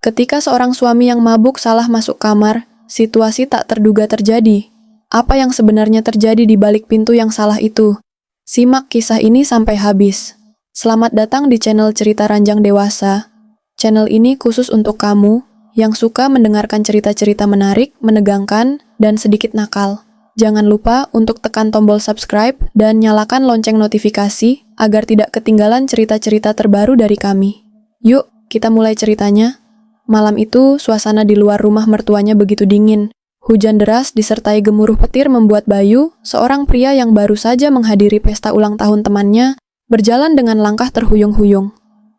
Ketika seorang suami yang mabuk salah masuk kamar, situasi tak terduga terjadi. Apa yang sebenarnya terjadi di balik pintu yang salah itu? Simak kisah ini sampai habis. Selamat datang di channel Cerita Ranjang Dewasa. Channel ini khusus untuk kamu yang suka mendengarkan cerita-cerita menarik, menegangkan, dan sedikit nakal. Jangan lupa untuk tekan tombol subscribe dan nyalakan lonceng notifikasi agar tidak ketinggalan cerita-cerita terbaru dari kami. Yuk, kita mulai ceritanya. Malam itu, suasana di luar rumah mertuanya begitu dingin. Hujan deras disertai gemuruh petir membuat Bayu, seorang pria yang baru saja menghadiri pesta ulang tahun temannya, berjalan dengan langkah terhuyung-huyung.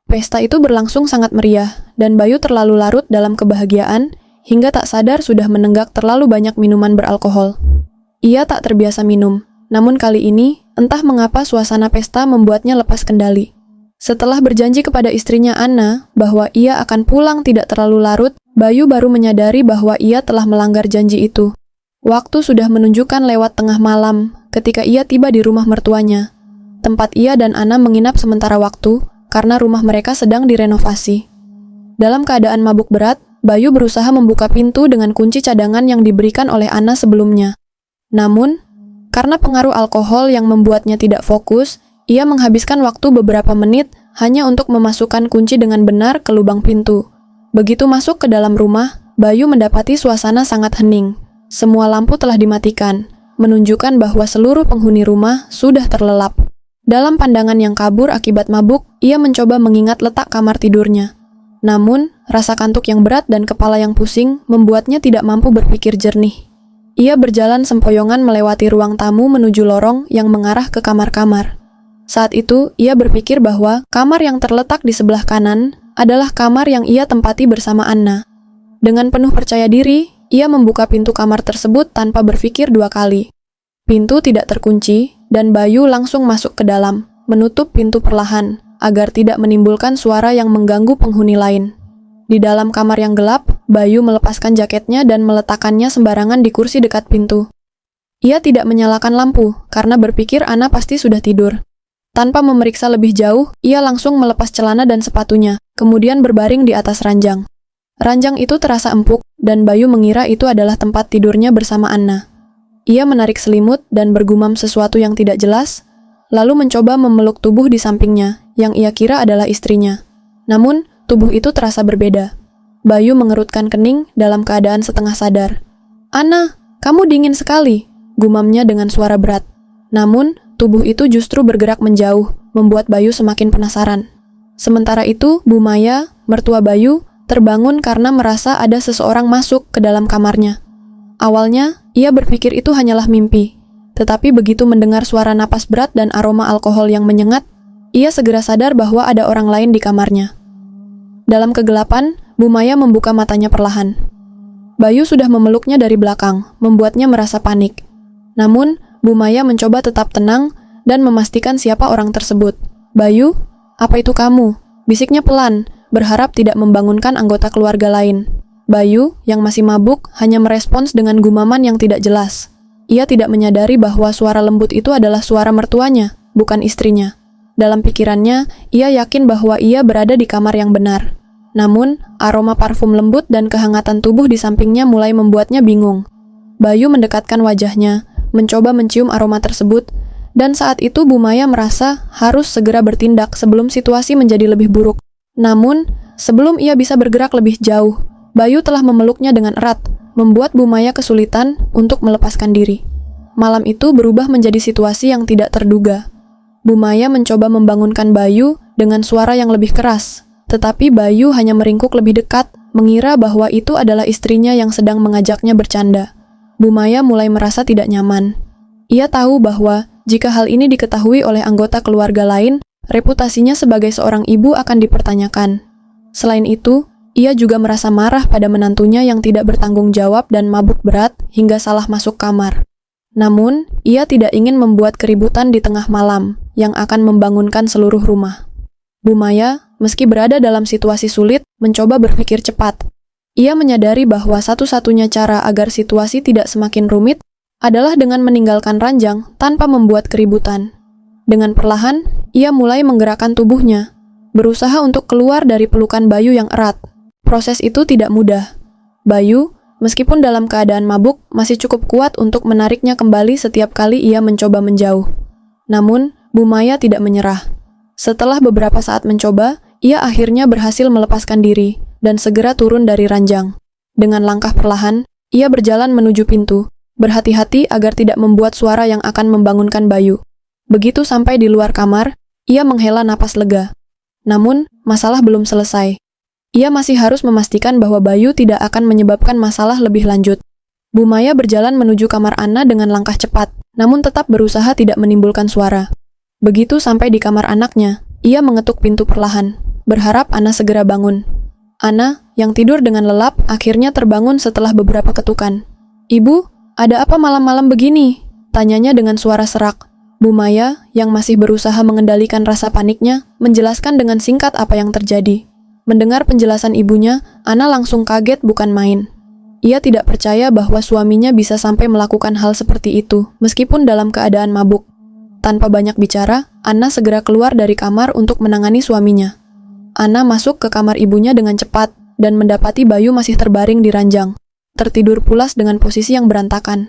Pesta itu berlangsung sangat meriah, dan Bayu terlalu larut dalam kebahagiaan, hingga tak sadar sudah menenggak terlalu banyak minuman beralkohol. Ia tak terbiasa minum, namun kali ini, entah mengapa suasana pesta membuatnya lepas kendali. Setelah berjanji kepada istrinya Anna bahwa ia akan pulang tidak terlalu larut, Bayu baru menyadari bahwa ia telah melanggar janji itu. Waktu sudah menunjukkan lewat tengah malam ketika ia tiba di rumah mertuanya. Tempat ia dan Anna menginap sementara waktu karena rumah mereka sedang direnovasi. Dalam keadaan mabuk berat, Bayu berusaha membuka pintu dengan kunci cadangan yang diberikan oleh Anna sebelumnya. Namun, karena pengaruh alkohol yang membuatnya tidak fokus, ia menghabiskan waktu beberapa menit hanya untuk memasukkan kunci dengan benar ke lubang pintu. Begitu masuk ke dalam rumah, Bayu mendapati suasana sangat hening. Semua lampu telah dimatikan, menunjukkan bahwa seluruh penghuni rumah sudah terlelap. Dalam pandangan yang kabur akibat mabuk, ia mencoba mengingat letak kamar tidurnya. Namun, rasa kantuk yang berat dan kepala yang pusing membuatnya tidak mampu berpikir jernih. Ia berjalan sempoyongan melewati ruang tamu menuju lorong yang mengarah ke kamar-kamar. Saat itu, ia berpikir bahwa kamar yang terletak di sebelah kanan adalah kamar yang ia tempati bersama Anna. Dengan penuh percaya diri, ia membuka pintu kamar tersebut tanpa berpikir dua kali. Pintu tidak terkunci, dan Bayu langsung masuk ke dalam, menutup pintu perlahan, agar tidak menimbulkan suara yang mengganggu penghuni lain. Di dalam kamar yang gelap, Bayu melepaskan jaketnya dan meletakkannya sembarangan di kursi dekat pintu. Ia tidak menyalakan lampu, karena berpikir Anna pasti sudah tidur. Tanpa memeriksa lebih jauh, ia langsung melepas celana dan sepatunya, kemudian berbaring di atas ranjang. Ranjang itu terasa empuk, dan Bayu mengira itu adalah tempat tidurnya bersama Anna. Ia menarik selimut dan bergumam sesuatu yang tidak jelas, lalu mencoba memeluk tubuh di sampingnya, yang ia kira adalah istrinya. Namun, tubuh itu terasa berbeda. Bayu mengerutkan kening dalam keadaan setengah sadar. "Anna, kamu dingin sekali," gumamnya dengan suara berat. Namun, tubuh itu justru bergerak menjauh, membuat Bayu semakin penasaran. Sementara itu, Bu Maya, mertua Bayu, terbangun karena merasa ada seseorang masuk ke dalam kamarnya. Awalnya, ia berpikir itu hanyalah mimpi. Tetapi begitu mendengar suara napas berat dan aroma alkohol yang menyengat, ia segera sadar bahwa ada orang lain di kamarnya. Dalam kegelapan, Bu Maya membuka matanya perlahan. Bayu sudah memeluknya dari belakang, membuatnya merasa panik. Namun, Bu Maya mencoba tetap tenang dan memastikan siapa orang tersebut. "Bayu, apa itu kamu?" bisiknya pelan, berharap tidak membangunkan anggota keluarga lain. Bayu, yang masih mabuk, hanya merespons dengan gumaman yang tidak jelas. Ia tidak menyadari bahwa suara lembut itu adalah suara mertuanya, bukan istrinya. Dalam pikirannya, ia yakin bahwa ia berada di kamar yang benar. Namun, aroma parfum lembut dan kehangatan tubuh di sampingnya mulai membuatnya bingung. Bayu mendekatkan wajahnya, mencoba mencium aroma tersebut, dan saat itu Bu Maya merasa harus segera bertindak sebelum situasi menjadi lebih buruk. Namun, sebelum ia bisa bergerak lebih jauh, Bayu telah memeluknya dengan erat, membuat Bu Maya kesulitan untuk melepaskan diri. Malam itu berubah menjadi situasi yang tidak terduga. Bu Maya mencoba membangunkan Bayu dengan suara yang lebih keras, tetapi Bayu hanya meringkuk lebih dekat, mengira bahwa itu adalah istrinya yang sedang mengajaknya bercanda. Bu Maya mulai merasa tidak nyaman. Ia tahu bahwa jika hal ini diketahui oleh anggota keluarga lain, reputasinya sebagai seorang ibu akan dipertanyakan. Selain itu, ia juga merasa marah pada menantunya yang tidak bertanggung jawab dan mabuk berat hingga salah masuk kamar. Namun, ia tidak ingin membuat keributan di tengah malam yang akan membangunkan seluruh rumah. Bu Maya, meski berada dalam situasi sulit, mencoba berpikir cepat. Ia menyadari bahwa satu-satunya cara agar situasi tidak semakin rumit adalah dengan meninggalkan ranjang tanpa membuat keributan. Dengan perlahan, ia mulai menggerakkan tubuhnya, berusaha untuk keluar dari pelukan Bayu yang erat. Proses itu tidak mudah. Bayu, meskipun dalam keadaan mabuk, masih cukup kuat untuk menariknya kembali setiap kali ia mencoba menjauh. Namun, Bu Maya tidak menyerah. Setelah beberapa saat mencoba, ia akhirnya berhasil melepaskan diri dan segera turun dari ranjang. Dengan langkah perlahan, ia berjalan menuju pintu, berhati-hati agar tidak membuat suara yang akan membangunkan Bayu. Begitu sampai di luar kamar, ia menghela napas lega. Namun, masalah belum selesai. Ia masih harus memastikan bahwa Bayu tidak akan menyebabkan masalah lebih lanjut. Bu Maya berjalan menuju kamar Anna dengan langkah cepat, namun tetap berusaha tidak menimbulkan suara. Begitu sampai di kamar anaknya, ia mengetuk pintu perlahan, berharap Anna segera bangun. Anna, yang tidur dengan lelap, akhirnya terbangun setelah beberapa ketukan. "Ibu, ada apa malam-malam begini?" tanyanya dengan suara serak. Bu Maya, yang masih berusaha mengendalikan rasa paniknya, menjelaskan dengan singkat apa yang terjadi. Mendengar penjelasan ibunya, Anna langsung kaget bukan main. Ia tidak percaya bahwa suaminya bisa sampai melakukan hal seperti itu, meskipun dalam keadaan mabuk. Tanpa banyak bicara, Anna segera keluar dari kamar untuk menangani suaminya. Anna masuk ke kamar ibunya dengan cepat, dan mendapati Bayu masih terbaring di ranjang, tertidur pulas dengan posisi yang berantakan.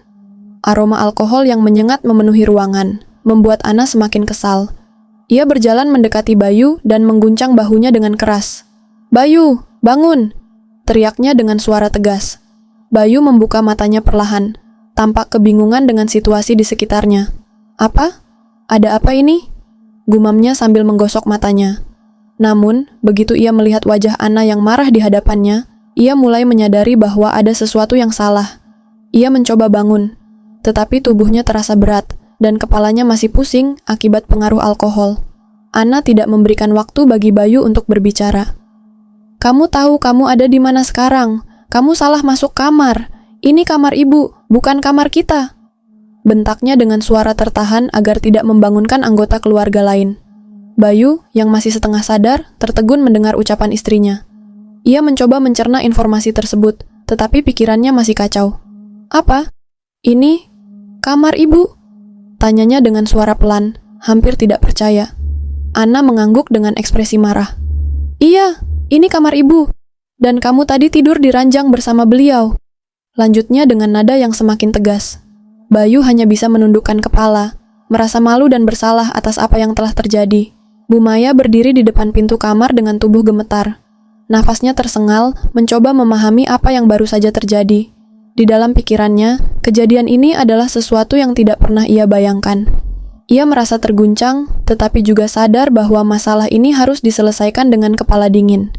Aroma alkohol yang menyengat memenuhi ruangan, membuat Anna semakin kesal. Ia berjalan mendekati Bayu dan mengguncang bahunya dengan keras. "Bayu, bangun!" teriaknya dengan suara tegas. Bayu membuka matanya perlahan, tampak kebingungan dengan situasi di sekitarnya. "Apa? Ada apa ini?" gumamnya sambil menggosok matanya. Namun, begitu ia melihat wajah Anna yang marah di hadapannya, ia mulai menyadari bahwa ada sesuatu yang salah. Ia mencoba bangun, tetapi tubuhnya terasa berat, dan kepalanya masih pusing akibat pengaruh alkohol. Anna tidak memberikan waktu bagi Bayu untuk berbicara. "Kamu tahu kamu ada di mana sekarang? Kamu salah masuk kamar. Ini kamar ibu, bukan kamar kita." Bentaknya dengan suara tertahan agar tidak membangunkan anggota keluarga lain. Bayu, yang masih setengah sadar, tertegun mendengar ucapan istrinya. Ia mencoba mencerna informasi tersebut, tetapi pikirannya masih kacau. "Apa? Ini kamar ibu?" tanyanya dengan suara pelan, hampir tidak percaya. Anna mengangguk dengan ekspresi marah. "Iya, ini kamar ibu. Dan kamu tadi tidur di ranjang bersama beliau." Lanjutnya dengan nada yang semakin tegas. Bayu hanya bisa menundukkan kepala, merasa malu dan bersalah atas apa yang telah terjadi. Bu Maya berdiri di depan pintu kamar dengan tubuh gemetar. Nafasnya tersengal, mencoba memahami apa yang baru saja terjadi. Di dalam pikirannya, kejadian ini adalah sesuatu yang tidak pernah ia bayangkan. Ia merasa terguncang, tetapi juga sadar bahwa masalah ini harus diselesaikan dengan kepala dingin.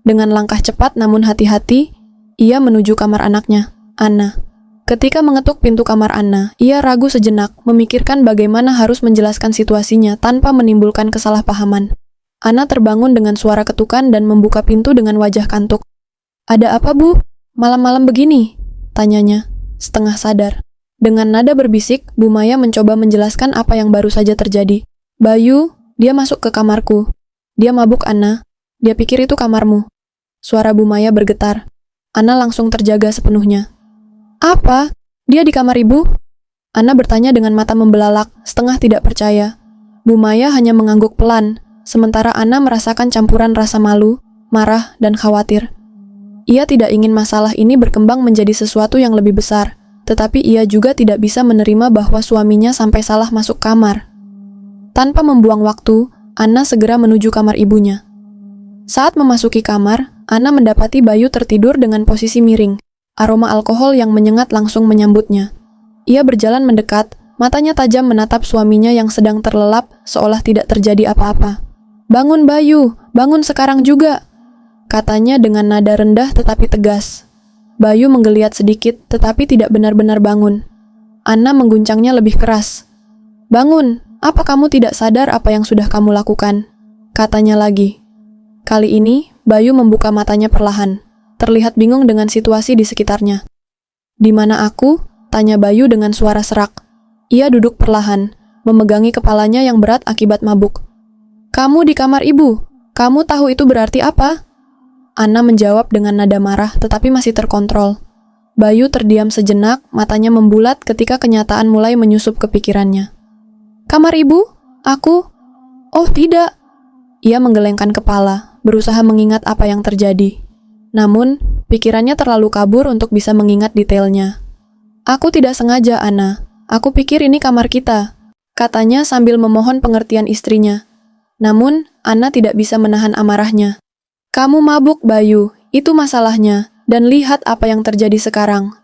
Dengan langkah cepat namun hati-hati, ia menuju kamar anaknya, Anna. Ketika mengetuk pintu kamar Anna, ia ragu sejenak, memikirkan bagaimana harus menjelaskan situasinya tanpa menimbulkan kesalahpahaman. Anna terbangun dengan suara ketukan dan membuka pintu dengan wajah kantuk. "Ada apa, Bu? Malam-malam begini?" tanyanya, setengah sadar. Dengan nada berbisik, Bu Maya mencoba menjelaskan apa yang baru saja terjadi. "Bayu, dia masuk ke kamarku. Dia mabuk, Anna. Dia pikir itu kamarmu." Suara Bu Maya bergetar. Anna langsung terjaga sepenuhnya. "Apa? Dia di kamar ibu?" Anna bertanya dengan mata membelalak, setengah tidak percaya. Bu Maya hanya mengangguk pelan, sementara Anna merasakan campuran rasa malu, marah, dan khawatir. Ia tidak ingin masalah ini berkembang menjadi sesuatu yang lebih besar, tetapi ia juga tidak bisa menerima bahwa suaminya sampai salah masuk kamar. Tanpa membuang waktu, Anna segera menuju kamar ibunya. Saat memasuki kamar, Anna mendapati Bayu tertidur dengan posisi miring. Aroma alkohol yang menyengat langsung menyambutnya. Ia berjalan mendekat, matanya tajam menatap suaminya yang sedang terlelap seolah tidak terjadi apa-apa. "Bangun Bayu, bangun sekarang juga," katanya dengan nada rendah tetapi tegas. Bayu menggeliat sedikit tetapi tidak benar-benar bangun. Anna mengguncangnya lebih keras. "Bangun, apa kamu tidak sadar apa yang sudah kamu lakukan?" katanya lagi. Kali ini, Bayu membuka matanya perlahan. Terlihat bingung dengan situasi di sekitarnya. "Di mana aku?" tanya Bayu dengan suara serak. Ia duduk perlahan, memegangi kepalanya yang berat akibat mabuk. "Kamu di kamar ibu. Kamu tahu itu berarti apa?" Anna menjawab dengan nada marah tetapi masih terkontrol. Bayu terdiam sejenak, matanya membulat ketika kenyataan mulai menyusup ke pikirannya. "Kamar ibu? Aku? Oh tidak." Ia menggelengkan kepala, berusaha mengingat apa yang terjadi. Namun, pikirannya terlalu kabur untuk bisa mengingat detailnya. Aku tidak sengaja, Ana. Aku pikir ini kamar kita, katanya sambil memohon pengertian istrinya. Namun, Ana tidak bisa menahan amarahnya. Kamu mabuk, Bayu. Itu masalahnya. Dan lihat apa yang terjadi sekarang.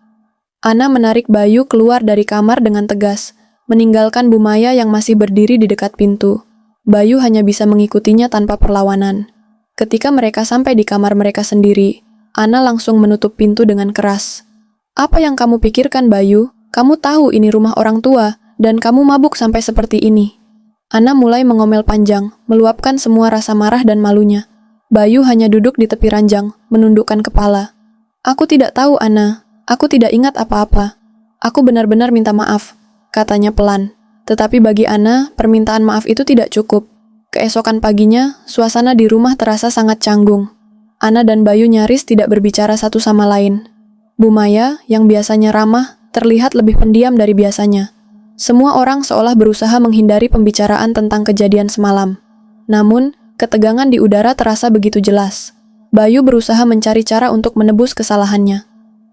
Ana menarik Bayu keluar dari kamar dengan tegas, meninggalkan Bu Maya yang masih berdiri di dekat pintu. Bayu hanya bisa mengikutinya tanpa perlawanan. Ketika mereka sampai di kamar mereka sendiri, Ana langsung menutup pintu dengan keras. Apa yang kamu pikirkan, Bayu? Kamu tahu ini rumah orang tua, dan kamu mabuk sampai seperti ini. Ana mulai mengomel panjang, meluapkan semua rasa marah dan malunya. Bayu hanya duduk di tepi ranjang, menundukkan kepala. Aku tidak tahu, Ana. Aku tidak ingat apa-apa. Aku benar-benar minta maaf, katanya pelan. Tetapi bagi Ana, permintaan maaf itu tidak cukup. Keesokan paginya, suasana di rumah terasa sangat canggung. Ana dan Bayu nyaris tidak berbicara satu sama lain. Bu Maya, yang biasanya ramah, terlihat lebih pendiam dari biasanya. Semua orang seolah berusaha menghindari pembicaraan tentang kejadian semalam. Namun, ketegangan di udara terasa begitu jelas. Bayu berusaha mencari cara untuk menebus kesalahannya.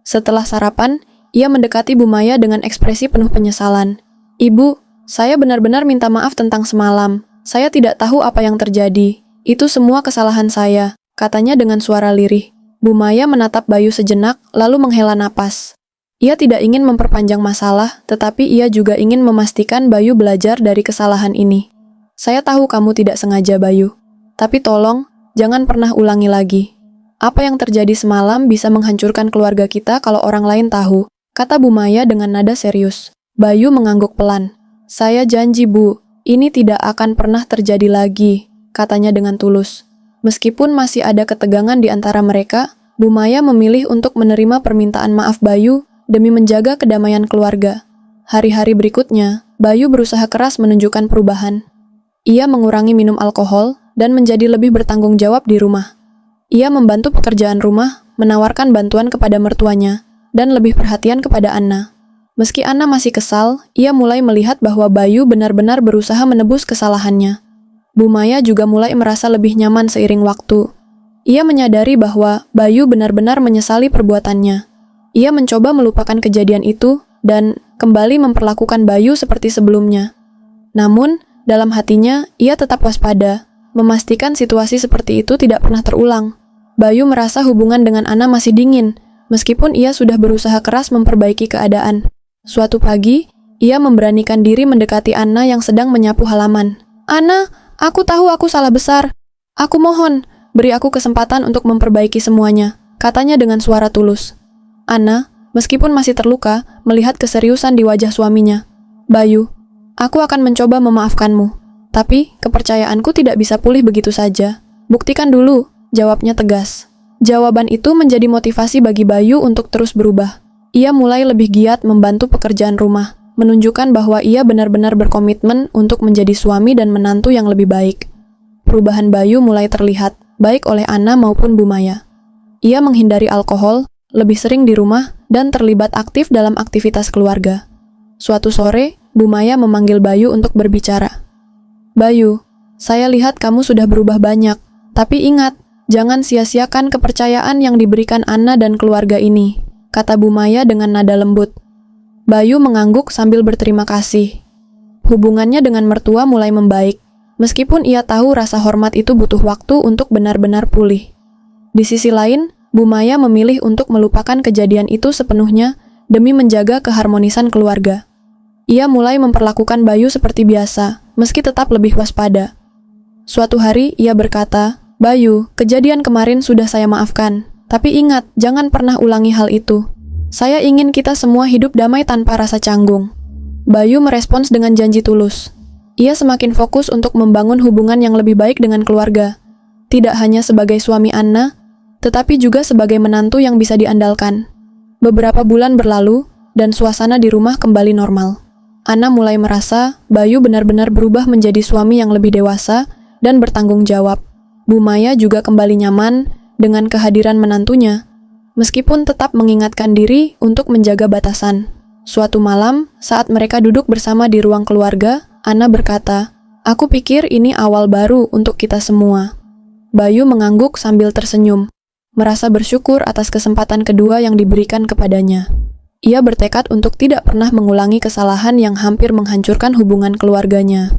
Setelah sarapan, ia mendekati Bu Maya dengan ekspresi penuh penyesalan. Ibu, saya benar-benar minta maaf tentang semalam. Saya tidak tahu apa yang terjadi. Itu semua kesalahan saya, katanya dengan suara lirih. Bu Maya menatap Bayu sejenak, lalu menghela napas. Ia tidak ingin memperpanjang masalah, tetapi ia juga ingin memastikan Bayu belajar dari kesalahan ini. Saya tahu kamu tidak sengaja, Bayu. Tapi tolong, jangan pernah ulangi lagi. Apa yang terjadi semalam bisa menghancurkan keluarga kita kalau orang lain tahu, kata Bu Maya dengan nada serius. Bayu mengangguk pelan. Saya janji, Bu, ini tidak akan pernah terjadi lagi, katanya dengan tulus. Meskipun masih ada ketegangan di antara mereka, Bu Maya memilih untuk menerima permintaan maaf Bayu demi menjaga kedamaian keluarga. Hari-hari berikutnya, Bayu berusaha keras menunjukkan perubahan. Ia mengurangi minum alkohol dan menjadi lebih bertanggung jawab di rumah. Ia membantu pekerjaan rumah, menawarkan bantuan kepada mertuanya, dan lebih perhatian kepada Anna. Meski Anna masih kesal, ia mulai melihat bahwa Bayu benar-benar berusaha menebus kesalahannya. Bu Maya juga mulai merasa lebih nyaman seiring waktu. Ia menyadari bahwa Bayu benar-benar menyesali perbuatannya. Ia mencoba melupakan kejadian itu dan kembali memperlakukan Bayu seperti sebelumnya. Namun, dalam hatinya, ia tetap waspada, memastikan situasi seperti itu tidak pernah terulang. Bayu merasa hubungan dengan Anna masih dingin, meskipun ia sudah berusaha keras memperbaiki keadaan. Suatu pagi, ia memberanikan diri mendekati Anna yang sedang menyapu halaman. Anna, aku tahu aku salah besar. Aku mohon, beri aku kesempatan untuk memperbaiki semuanya, katanya dengan suara tulus. Anna, meskipun masih terluka, melihat keseriusan di wajah suaminya. Bayu, aku akan mencoba memaafkanmu, tapi kepercayaanku tidak bisa pulih begitu saja. Buktikan dulu, jawabnya tegas. Jawaban itu menjadi motivasi bagi Bayu untuk terus berubah. Ia mulai lebih giat membantu pekerjaan rumah, menunjukkan bahwa ia benar-benar berkomitmen untuk menjadi suami dan menantu yang lebih baik. Perubahan Bayu mulai terlihat, baik oleh Anna maupun Bu Maya. Ia menghindari alkohol, lebih sering di rumah, dan terlibat aktif dalam aktivitas keluarga. Suatu sore, Bu Maya memanggil Bayu untuk berbicara. Bayu, saya lihat kamu sudah berubah banyak, tapi ingat, jangan sia-siakan kepercayaan yang diberikan Anna dan keluarga ini, kata Bu Maya dengan nada lembut. Bayu mengangguk sambil berterima kasih. Hubungannya dengan mertua mulai membaik, meskipun ia tahu rasa hormat itu butuh waktu untuk benar-benar pulih. Di sisi lain, Bu Maya memilih untuk melupakan kejadian itu sepenuhnya demi menjaga keharmonisan keluarga. Ia mulai memperlakukan Bayu seperti biasa, meski tetap lebih waspada. Suatu hari, ia berkata, Bayu, kejadian kemarin sudah saya maafkan, tapi ingat, jangan pernah ulangi hal itu. Saya ingin kita semua hidup damai tanpa rasa canggung. Bayu merespons dengan janji tulus. Ia semakin fokus untuk membangun hubungan yang lebih baik dengan keluarga. Tidak hanya sebagai suami Anna, tetapi juga sebagai menantu yang bisa diandalkan. Beberapa bulan berlalu, dan suasana di rumah kembali normal. Anna mulai merasa Bayu benar-benar berubah menjadi suami yang lebih dewasa dan bertanggung jawab. Bu Maya juga kembali nyaman dengan kehadiran menantunya, meskipun tetap mengingatkan diri untuk menjaga batasan. Suatu malam, saat mereka duduk bersama di ruang keluarga, Anna berkata, "Aku pikir ini awal baru untuk kita semua." Bayu mengangguk sambil tersenyum. merasa bersyukur atas kesempatan kedua yang diberikan kepadanya. Ia bertekad untuk tidak pernah mengulangi kesalahan yang hampir menghancurkan hubungan keluarganya.